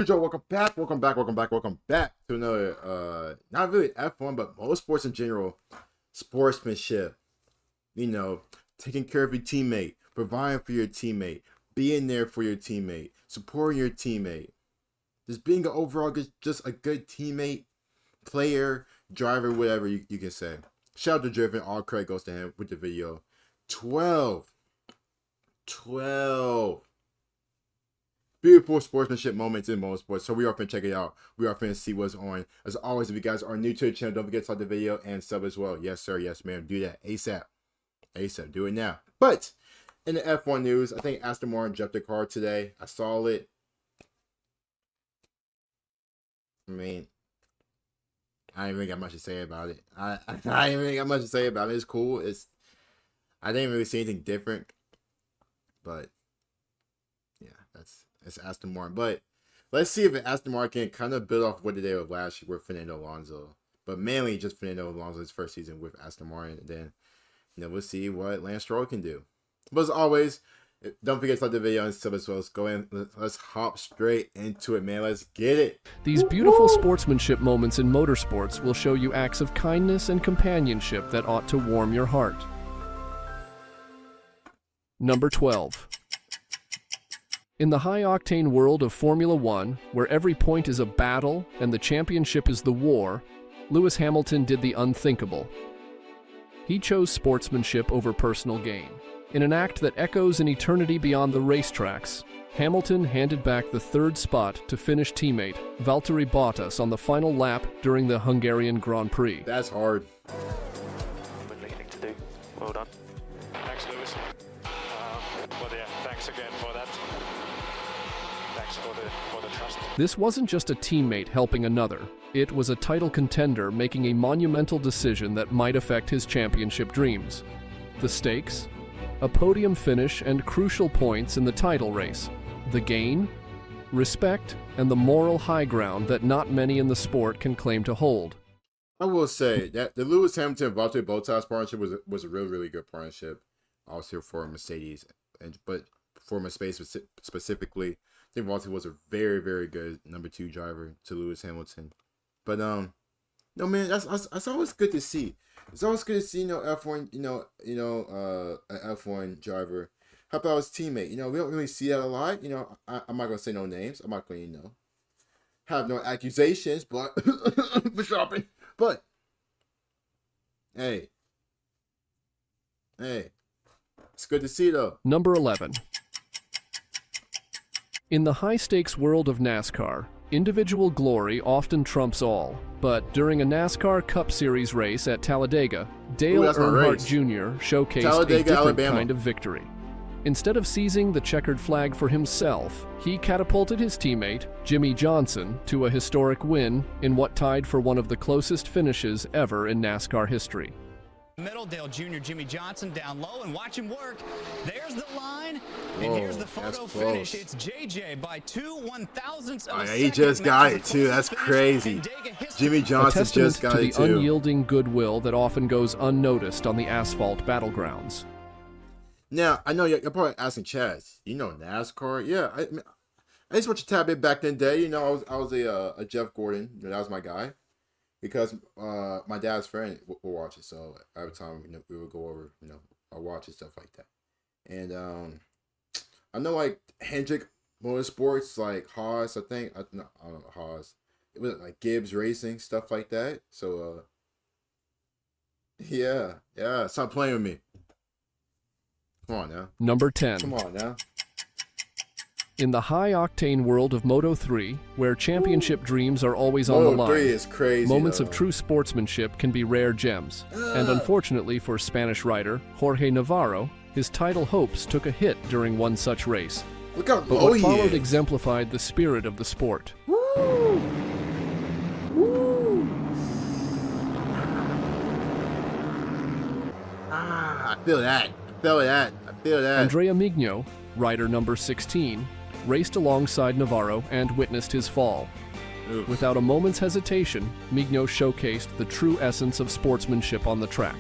Joe? Welcome back to another, not really F1, but motorsports in general, sportsmanship. You know, taking care of your teammate, providing for your teammate, being there for your teammate, supporting your teammate. Just being an overall, just a good teammate, player, driver, whatever you can say. Shout out to Driven, all credit goes to him with the video. 12 beautiful sportsmanship moments in motorsports. So we are going to check it out. We are going to see what's on. As always, if you guys are new to the channel, don't forget to like the video and sub as well. Yes, sir. Yes, ma'am. Do that ASAP. ASAP. Do it now. But in the F1 news, I think Aston Martin dropped their car today. I saw it. I mean, I ain't really got much to say about it. I ain't really got much to say about it. It's cool. I didn't really see anything different. But yeah, it's Aston Martin. But let's see if Aston Martin can kind of build off what they did with last year with Fernando Alonso. But mainly just Fernando Alonso's first season with Aston Martin. And then, we'll see what Lance Stroll can do. But as always, don't forget to like the video and sub as well. Let's go in. Let's hop straight into it, man. Let's get it. These beautiful sportsmanship moments in motorsports will show you acts of kindness and companionship that ought to warm your heart. Number 12. In the high-octane world of Formula One, where every point is a battle and the championship is the war, Lewis Hamilton did the unthinkable. He chose sportsmanship over personal gain. In an act that echoes an eternity beyond the racetracks, Hamilton handed back the third spot to Finnish teammate Valtteri Bottas on the final lap during the Hungarian Grand Prix. That's hard. Thing to do. Well done. Thanks, Lewis. Well, yeah, thanks again for that. Thanks for the trust. This wasn't just a teammate helping another. It was a title contender making a monumental decision that might affect his championship dreams. The stakes? A podium finish and crucial points in the title race. The gain? Respect and the moral high ground that not many in the sport can claim to hold. I will say that the Lewis Hamilton Valtteri Bottas partnership was a really good partnership. Also for Mercedes, but for Mercedes specifically, I think Valtteri was a very good number 2 driver to Lewis Hamilton. But no man, that's always good to see. It's always good to see F1 an F1 driver help out his teammate. We don't really see that a lot. I'm not gonna say no names. I'm not gonna have no accusations, but Verstappen. But hey, it's good to see though. Number 11. In the high-stakes world of NASCAR, individual glory often trumps all, but during a NASCAR Cup Series race at Talladega, Dale Earnhardt Jr. showcased a different Alabama kind of victory. Instead of seizing the checkered flag for himself, he catapulted his teammate, Jimmie Johnson, to a historic win in what tied for one of the closest finishes ever in NASCAR history. Middle, Dale Jr. Jimmie Johnson down low, and watch him work. There's the line, and here's the photo finish. It's JJ by 2/1000ths of a second. He just got it too. That's crazy. Jimmie Johnson just got it too. The unyielding goodwill that often goes unnoticed on the asphalt battlegrounds. Now I know you're probably asking Chaz. NASCAR? Yeah, I used to watch a tad bit back in the day. I was a Jeff Gordon. That was my guy. Because my dad's friend will watch it, so every time we would go over, I'll watch it, stuff like that. And I know like Hendrick Motorsports, like Haas, I don't know Haas. It was like Gibbs Racing, stuff like that. So yeah, stop playing with me. Come on now. Number 10. Come on now. In the high-octane world of Moto3, where championship dreams are always on the line, Moto3 is crazy, moments of true sportsmanship can be rare gems. And unfortunately for Spanish rider Jorge Navaro, his title hopes took a hit during one such race. Look how but what followed exemplified the spirit of the sport. Woo! I feel that. Andrea Migno, rider number 16, raced alongside Navaro and witnessed his fall. Oof. Without a moment's hesitation, Migno showcased the true essence of sportsmanship on the track.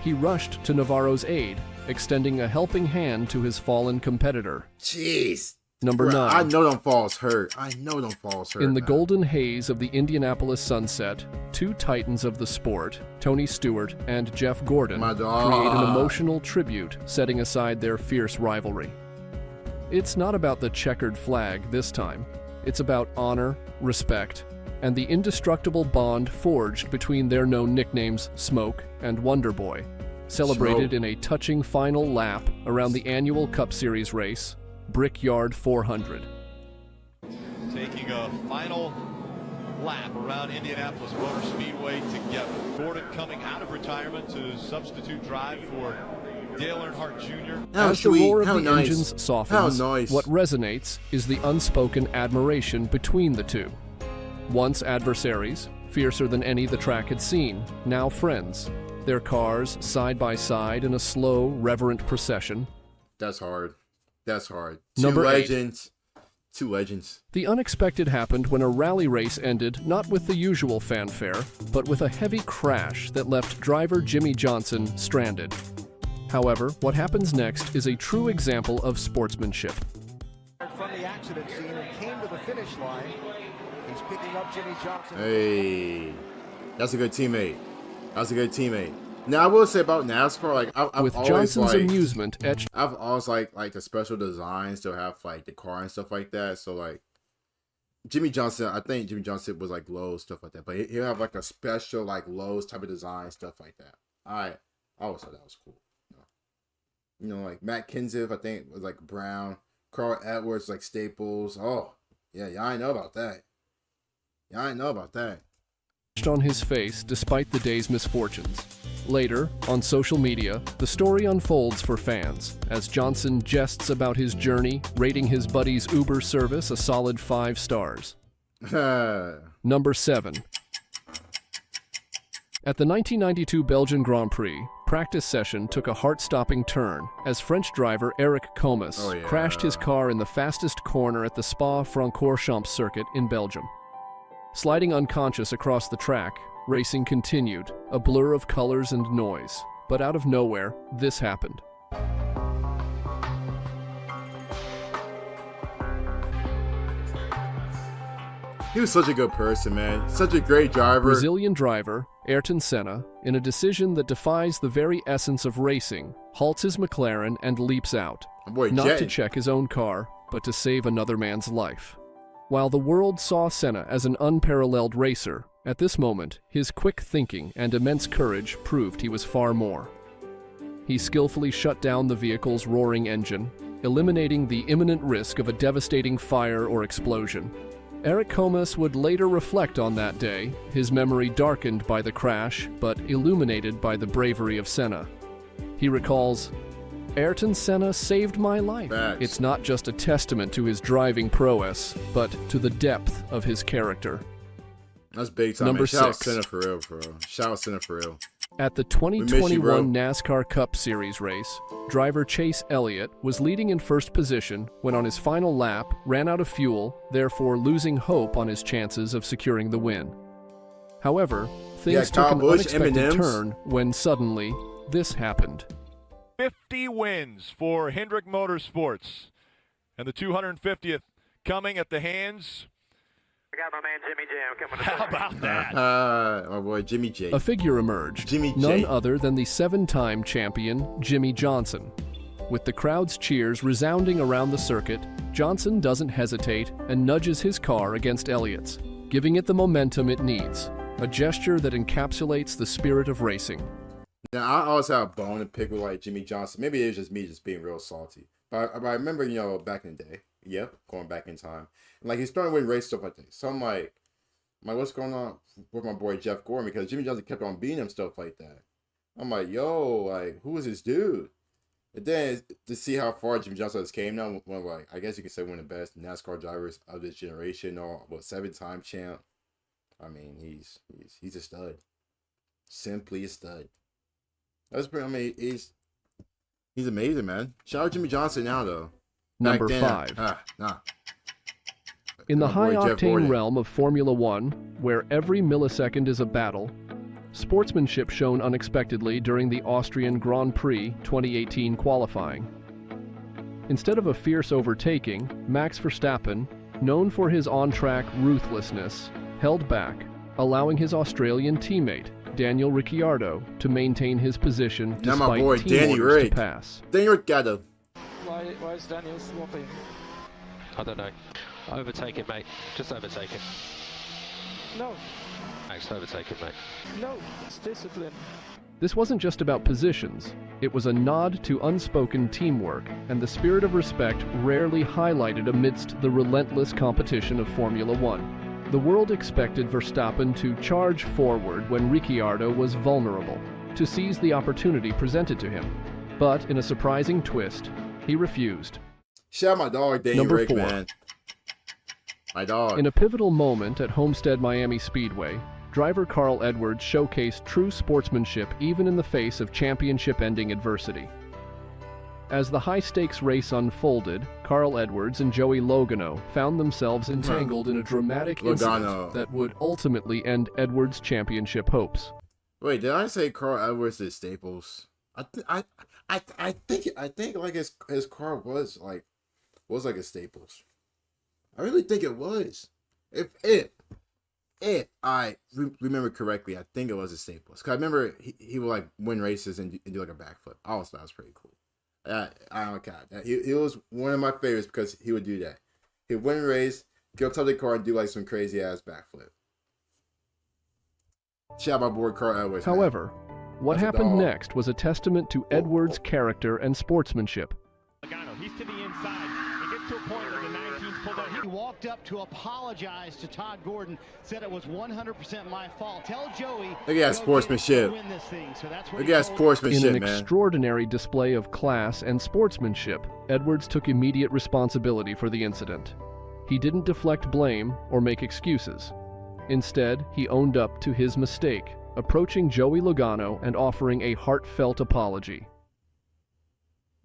He rushed to Navaro's aid, extending a helping hand to his fallen competitor. Jeez. Number 9. I know them falls hurt. I know them falls hurt. In the man. golden haze of the Indianapolis sunset, two titans of the sport, Tony Stewart and Jeff Gordon, My create dog. an emotional tribute, setting aside their fierce rivalry. It's not about the checkered flag this time. It's about honor, respect, and the indestructible bond forged between their known nicknames Smoke and Wonder Boy, celebrated Smoke. in a touching final lap around the annual Cup Series race, Brickyard 400. Taking a final lap around Indianapolis Motor Speedway together. Gordon coming out of retirement to substitute drive for Dale Earnhardt Jr. How As sweet. the roar of How the nice. engines softens, How nice. what resonates is the unspoken admiration between the two. Once adversaries, fiercer than any the track had seen, now friends. Their cars side by side in a slow, reverent procession. That's hard. That's hard. Number 8. Two legends. The unexpected happened when a rally race ended not with the usual fanfare, but with a heavy crash that left driver Jimmie Johnson stranded. However, what happens next is a true example of sportsmanship. From the accident scene and came to the finish line. He's picking up Jimmie Johnson. Hey, that's a good teammate. That's a good teammate. Now I will say about NASCAR, like I've With always Johnson's like, amusement etched I've always like the special designs to have like the car and stuff like that. So like Jimmie Johnson, I think Jimmie Johnson was like Lowe's stuff like that, but he'll have like a special like Lowe's type of design stuff like that. I always thought that was cool. You know, like Matt Kenseth, I think was like brown. Carl Edwards like Staples. Oh yeah, y'all ain't know about that. Y'all ain't know about that. on his face despite the day's misfortunes. Later, on social media, the story unfolds for fans as Johnson jests about his journey, rating his buddy's Uber service a solid 5 stars. Number 7. At the 1992 Belgian Grand Prix, practice session took a heart-stopping turn as French driver Eric Comas crashed his car in the fastest corner at the Spa-Francorchamps circuit in Belgium. Sliding unconscious across the track, racing continued, a blur of colors and noise. But out of nowhere, this happened. He was such a good person, man. Such a great driver. Brazilian driver Ayrton Senna, in a decision that defies the very essence of racing, halts his McLaren and leaps out, My boy not Jet. to check his own car, but to save another man's life. While the world saw Senna as an unparalleled racer, at this moment, his quick thinking and immense courage proved he was far more. He skillfully shut down the vehicle's roaring engine, eliminating the imminent risk of a devastating fire or explosion. Eric Comas would later reflect on that day, his memory darkened by the crash, but illuminated by the bravery of Senna. He recalls, "Ayrton Senna saved my life." Facts. It's not just a testament to his driving prowess, but to the depth of his character. That's big time. Number Man. Shout out 6. Senna for real, bro. Shout out Senna for real. At the miss you, bro. 2021 NASCAR Cup Series race, driver Chase Elliott was leading in first position when on his final lap ran out of fuel, therefore losing hope on his chances of securing the win. However, things took Kyle an Busch, unexpected M&Ms. turn when suddenly this happened. 50 wins for Hendrick Motorsports. And the 250th coming at the hands. I got my man Jimmy Jam coming to How about that? My boy Jimmy J. A figure emerged, Jimmie none J. other than the 7-time champion Jimmie Johnson. With the crowd's cheers resounding around the circuit, Johnson doesn't hesitate and nudges his car against Elliott's, giving it the momentum it needs, a gesture that encapsulates the spirit of racing. Now I always have a bone to pick with like Jimmie Johnson. Maybe it's just me just being real salty. But I remember, you know, back in the day. Yep, going back in time. And like he's starting to win race stuff like that. So I'm like, what's going on with my boy Jeff Gordon? Because Jimmie Johnson kept on beating him stuff like that. I'm like, yo, like who is this dude? And then to see how far Jimmie Johnson has came now, one of like I guess you could say one of the best NASCAR drivers of this generation, or 7-time champ. I mean, he's a stud. Simply a stud. That's pretty. I mean, he's amazing, man. Shout out Jimmie Johnson now though. Number Back then, 5. Nah. In the My boy Jeff high-octane Gordon. realm of Formula One, where every millisecond is a battle, sportsmanship shone unexpectedly during the Austrian Grand Prix 2018 qualifying. Instead of a fierce overtaking, Max Verstappen, known for his on-track ruthlessness, held back, allowing his Australian teammate, Daniel Ricciardo, to maintain his position despite team orders to pass. Daniel Ricciardo. Why is Daniel swapping? I don't know. Overtake him, mate. Just overtake him. No. Max, overtake him, mate. No, it's discipline. This wasn't just about positions. It was a nod to unspoken teamwork and the spirit of respect rarely highlighted amidst the relentless competition of Formula One. The world expected Verstappen to charge forward when Ricciardo was vulnerable, to seize the opportunity presented to him. But in a surprising twist, he refused. Shout out my dog, Daniel Rick, man. My dog. In a pivotal moment at Homestead Miami Speedway, driver Carl Edwards showcased true sportsmanship even in the face of championship-ending adversity. As the high-stakes race unfolded, Carl Edwards and Joey Logano found themselves entangled in a dramatic incident that would ultimately end Edwards' championship hopes. Wait, did I say Carl Edwards is Staples? I think like his car was like a Staples. I really think it was. If I remember correctly, I think it was a Staples. Cause I remember he would like win races and do like a backflip. I always thought it was pretty cool. I don't count that. He was one of my favorites because he would do that. He'd win a race, go up to the car and do like some crazy ass backflip. Shout out my boy Carl Edwards. However, what happened next was a testament to Edwards' character and sportsmanship. He's to the inside. It gets to a point where the 19's pulled out. He walked up to apologize to Todd Gordon, said it was 100% my fault. Tell Joey. Look at that sportsmanship. Look at that sportsmanship, man. In an extraordinary display of class and sportsmanship, Edwards took immediate responsibility for the incident. He didn't deflect blame or make excuses. Instead, he owned up to his mistake, approaching Joey Logano and offering a heartfelt apology.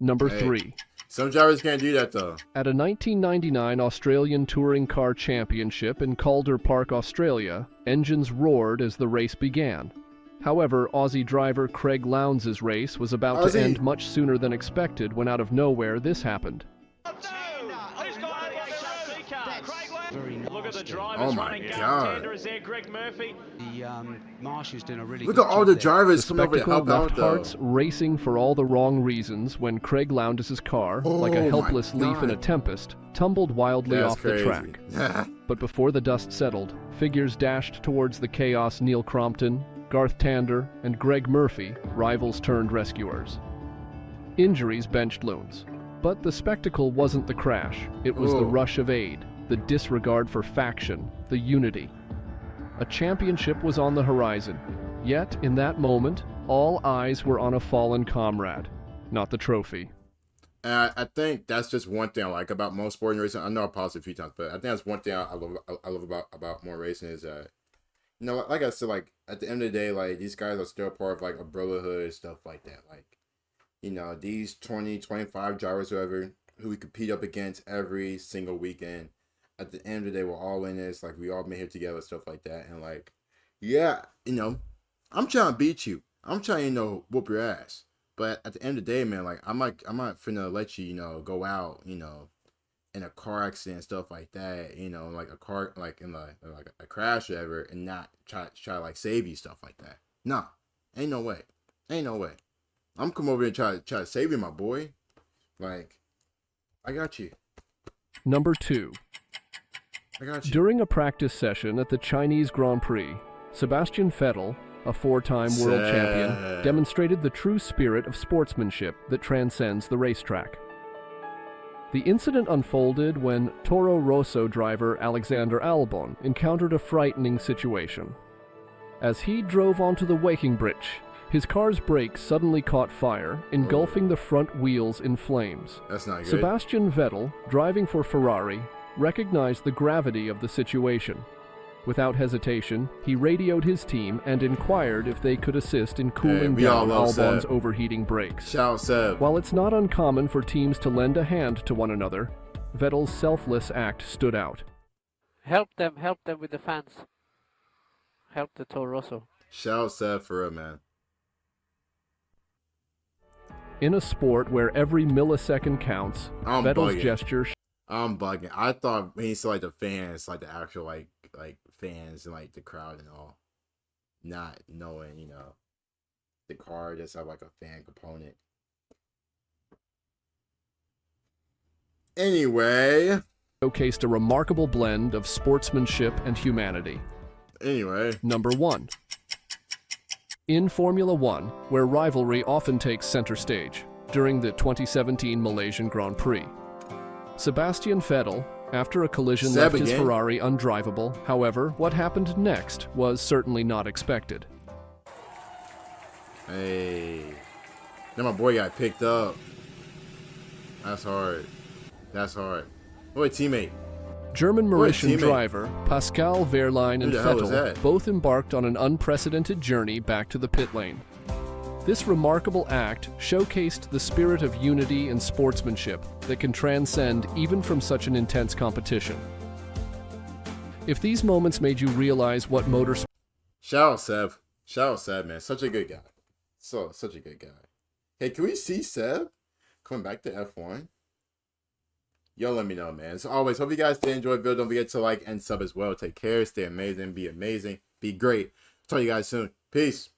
Number 3. Some drivers can't do that, though. At a 1999 Australian Touring Car Championship in Calder Park, Australia, engines roared as the race began. However, Aussie driver Craig Lowndes' race was about to end much sooner than expected when out of nowhere this happened. Look at the drivers oh my God. Greg Murphy. Marshall's doing a really Look at all the drivers coming over to spectacle help left out, hearts racing for all the wrong reasons when Craig Lowndes' car, like a helpless leaf in a tempest, tumbled wildly off the track. But before the dust settled, figures dashed towards the chaos. Neil Crompton, Garth Tander, and Greg Murphy, rivals turned rescuers. Injuries benched Lowndes. But the spectacle wasn't the crash, it was the rush of aid, the disregard for faction, the unity. A championship was on the horizon, yet in that moment, all eyes were on a fallen comrade, not the trophy. I think that's just one thing I like about most sporting racing. I know I paused it a few times, but I think that's one thing I love about more racing is that, you know, like I said, like at the end of the day, like these guys are still part of like a brotherhood and stuff like that. Like, you know, these 20, 25 drivers, whoever, who we compete up against every single weekend. At the end of the day, we're all in this. Like, we all made here together, stuff like that. And, like, yeah, you know, I'm trying to beat you. I'm trying to, you know, whoop your ass. But at the end of the day, man, like, I'm not finna let you, you know, go out, you know, in a car accident, stuff like that, you know, like a car, like in like a crash or whatever, and not try to like save you, stuff like that. Nah, ain't no way. I'm come over here and try to save you, my boy. Like, I got you. Number 2. During a practice session at the Chinese Grand Prix, Sebastian Vettel, a 4-time world champion, demonstrated the true spirit of sportsmanship that transcends the racetrack. The incident unfolded when Toro Rosso driver Alexander Albon encountered a frightening situation. As he drove onto the waking bridge, his car's brakes suddenly caught fire, engulfing the front wheels in flames. That's not good. Sebastian Vettel, driving for Ferrari, recognized the gravity of the situation. Without hesitation, he radioed his team and inquired if they could assist in cooling down Albon's overheating brakes. Shout Seb. While it's not uncommon for teams to lend a hand to one another, Vettel's selfless act stood out. Help them with the fans. Help the Toro Rosso. Shout Seb for real, man. In a sport where every millisecond counts, Vettel's bugging. gesture... I'm bugging. I thought when he saw like the fans, like the actual like fans and like the crowd and all, not knowing, you know, the car just have like a fan component. Anyway, showcased a remarkable blend of sportsmanship and humanity. Anyway. Number 1. In Formula One, where rivalry often takes center stage, during the 2017 Malaysian Grand Prix, Sebastian Vettel, after a collision, left his Ferrari undrivable. However, what happened next was certainly not expected. Hey, then my boy got picked up. That's hard. That's hard. What a teammate. German Mauritian driver Pascal Wehrlein and Vettel both embarked on an unprecedented journey back to the pit lane. This remarkable act showcased the spirit of unity and sportsmanship that can transcend even from such an intense competition. If these moments made you realize what motorsport... Shout out Seb. Shout out Seb, man. Such a good guy. Such a good guy. Hey, can we see Seb coming back to F1? Yo, let me know, man. As always, hope you guys did enjoy the video. Don't forget to like and sub as well. Take care. Stay amazing. Be amazing. Be great. Talk to you guys soon. Peace.